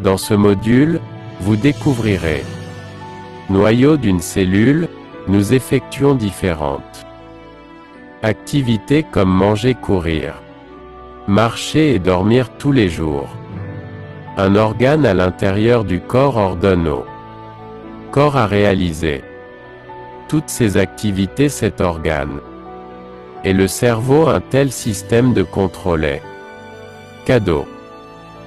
Dans ce module, vous découvrirez noyau d'une cellule, nous effectuons différentes activités comme manger, courir, marcher et dormir tous les jours. Un organe à l'intérieur du corps ordonne au corps à réaliser toutes ces activités. Cet organe et le cerveau, un tel système de contrôle est cadeau,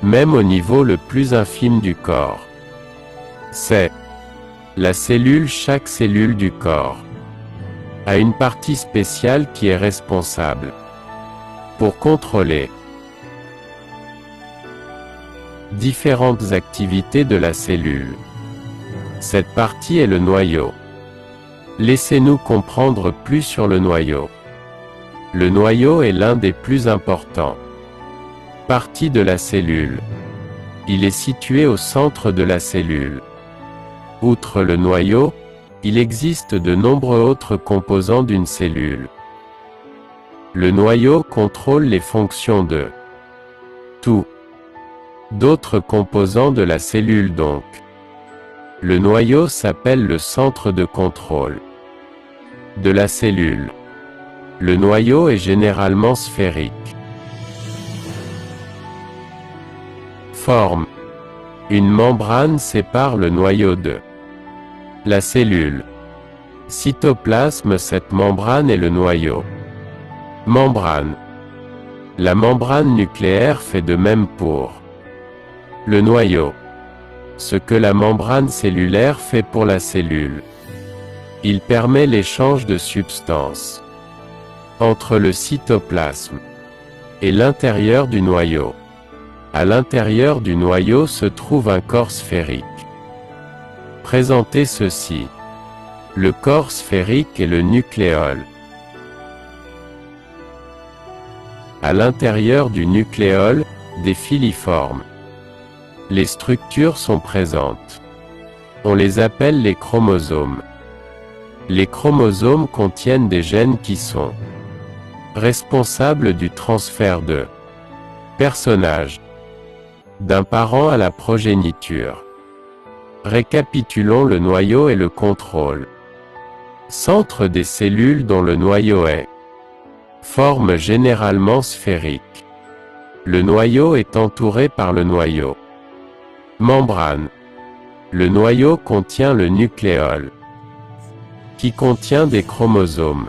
même au niveau le plus infime du corps. C'est la cellule. Chaque cellule du corps a une partie spéciale qui est responsable pour contrôler différentes activités de la cellule. Cette partie est le noyau. Laissez-nous comprendre plus sur le noyau. Le noyau est l'un des plus importants parties de la cellule. Il est situé au centre de la cellule. Outre le noyau, il existe de nombreux autres composants d'une cellule. Le noyau contrôle les fonctions de tout d'autres composants de la cellule donc. Le noyau s'appelle le centre de contrôle de la cellule. Le noyau est généralement sphérique. Forme. Une membrane sépare le noyau de la cellule. Cytoplasme. Cette membrane est le noyau. Membrane. La membrane nucléaire fait de même pour le noyau ce que la membrane cellulaire fait pour la cellule. Il permet l'échange de substances entre le cytoplasme et l'intérieur du noyau. À l'intérieur du noyau se trouve un corps sphérique. Présentez ceci. Le corps sphérique et le nucléole. À l'intérieur du nucléole, des filiformes. Les structures sont présentes. On les appelle les chromosomes. Les chromosomes contiennent des gènes qui sont responsables du transfert de personnages d'un parent à la progéniture. Récapitulons le noyau et le contrôle. Centre des cellules dont le noyau est forme généralement sphérique. Le noyau est entouré par le noyau. Membrane. Le noyau contient le nucléole, qui contient des chromosomes.